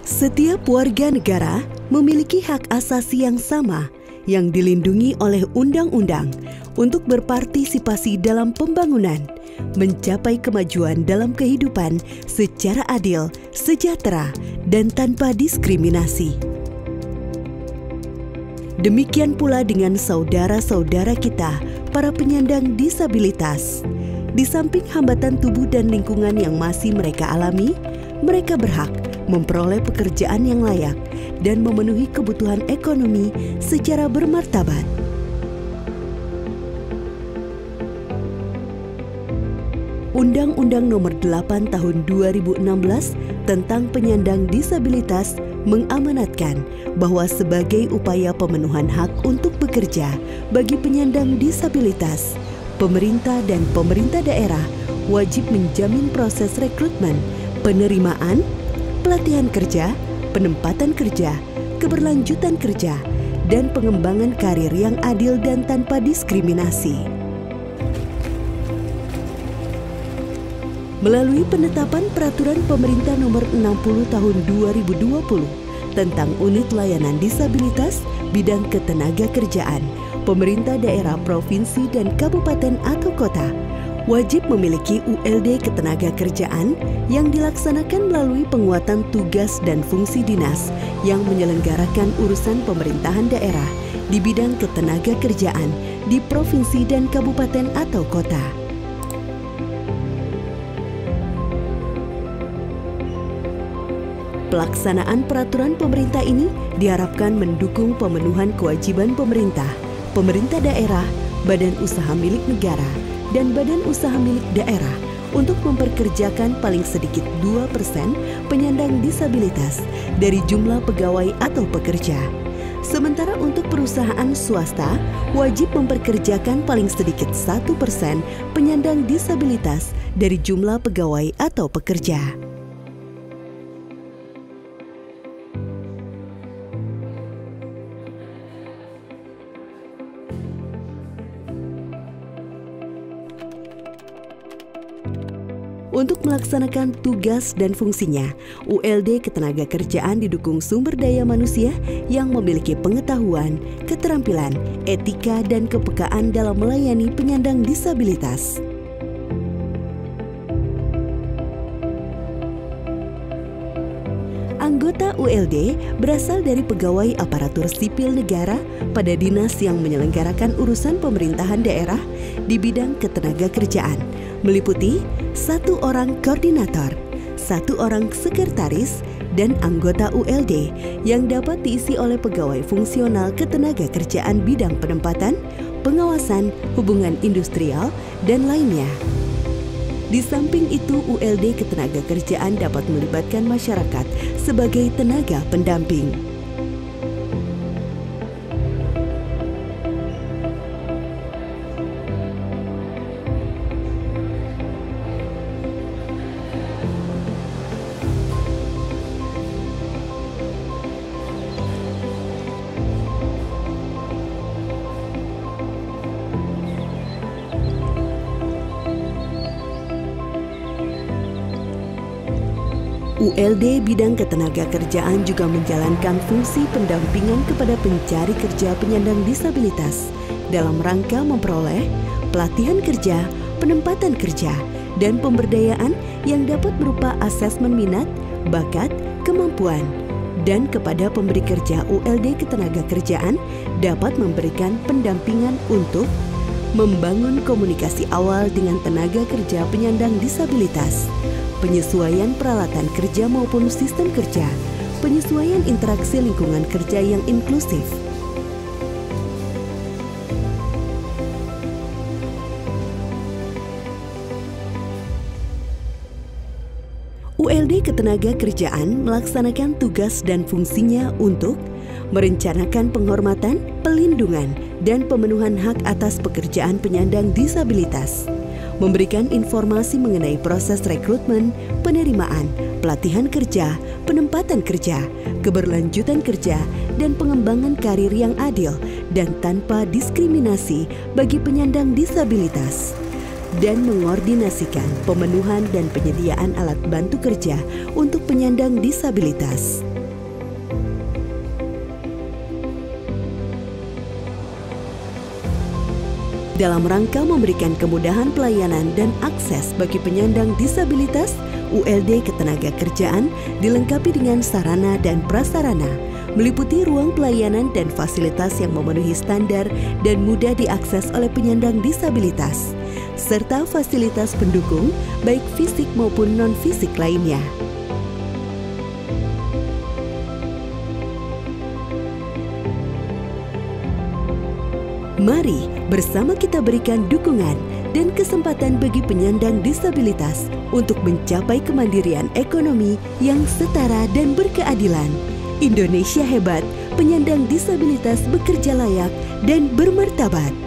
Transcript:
Setiap warga negara memiliki hak asasi yang sama yang dilindungi oleh undang-undang untuk berpartisipasi dalam pembangunan, mencapai kemajuan dalam kehidupan secara adil, sejahtera, dan tanpa diskriminasi. Demikian pula dengan saudara-saudara kita, para penyandang disabilitas. Di samping hambatan tubuh dan lingkungan yang masih mereka alami, mereka berhak memperoleh pekerjaan yang layak dan memenuhi kebutuhan ekonomi secara bermartabat. Undang-Undang Nomor 8 Tahun 2016 tentang penyandang disabilitas mengamanatkan bahwa sebagai upaya pemenuhan hak untuk bekerja bagi penyandang disabilitas, pemerintah dan pemerintah daerah wajib menjamin proses rekrutmen, penerimaan, pelatihan kerja, penempatan kerja, keberlanjutan kerja, dan pengembangan karir yang adil dan tanpa diskriminasi. Melalui penetapan Peraturan Pemerintah Nomor 60 Tahun 2020 tentang Unit Layanan Disabilitas Bidang Ketenagakerjaan, pemerintah daerah, provinsi, dan kabupaten atau kota wajib memiliki ULD Ketenagakerjaan yang dilaksanakan melalui penguatan tugas dan fungsi dinas yang menyelenggarakan urusan pemerintahan daerah di bidang ketenagakerjaan di provinsi dan kabupaten atau kota. Pelaksanaan peraturan pemerintah ini diharapkan mendukung pemenuhan kewajiban pemerintah, pemerintah daerah, badan usaha milik negara, dan badan usaha milik daerah untuk memperkerjakan paling sedikit 2% penyandang disabilitas dari jumlah pegawai atau pekerja. Sementara untuk perusahaan swasta wajib memperkerjakan paling sedikit 1% penyandang disabilitas dari jumlah pegawai atau pekerja. Untuk melaksanakan tugas dan fungsinya, ULD Ketenagakerjaan didukung sumber daya manusia yang memiliki pengetahuan, keterampilan, etika, dan kepekaan dalam melayani penyandang disabilitas. Anggota ULD berasal dari pegawai aparatur sipil negara pada dinas yang menyelenggarakan urusan pemerintahan daerah di bidang ketenagakerjaan, meliputi 1 orang koordinator, 1 orang sekretaris, dan anggota ULD yang dapat diisi oleh pegawai fungsional ketenagakerjaan bidang penempatan, pengawasan, hubungan industrial, dan lainnya. Di samping itu, ULD Ketenagakerjaan dapat melibatkan masyarakat sebagai tenaga pendamping. ULD Bidang Ketenagakerjaan juga menjalankan fungsi pendampingan kepada pencari kerja penyandang disabilitas dalam rangka memperoleh pelatihan kerja, penempatan kerja, dan pemberdayaan yang dapat berupa asesmen minat, bakat, kemampuan. Dan kepada pemberi kerja, ULD Ketenagakerjaan dapat memberikan pendampingan untuk membangun komunikasi awal dengan tenaga kerja penyandang disabilitas, penyesuaian peralatan kerja maupun sistem kerja, penyesuaian interaksi lingkungan kerja yang inklusif. ULD Ketenagakerjaan melaksanakan tugas dan fungsinya untuk merencanakan penghormatan, pelindungan, dan pemenuhan hak atas pekerjaan penyandang disabilitas, memberikan informasi mengenai proses rekrutmen, penerimaan, pelatihan kerja, penempatan kerja, keberlanjutan kerja, dan pengembangan karir yang adil dan tanpa diskriminasi bagi penyandang disabilitas, dan mengordinasikan pemenuhan dan penyediaan alat bantu kerja untuk penyandang disabilitas. Dalam rangka memberikan kemudahan pelayanan dan akses bagi penyandang disabilitas, ULD Ketenagakerjaan dilengkapi dengan sarana dan prasarana, meliputi ruang pelayanan dan fasilitas yang memenuhi standar dan mudah diakses oleh penyandang disabilitas, serta fasilitas pendukung baik fisik maupun non-fisik lainnya. Mari bersama kita berikan dukungan dan kesempatan bagi penyandang disabilitas untuk mencapai kemandirian ekonomi yang setara dan berkeadilan. Indonesia hebat, penyandang disabilitas bekerja layak dan bermartabat.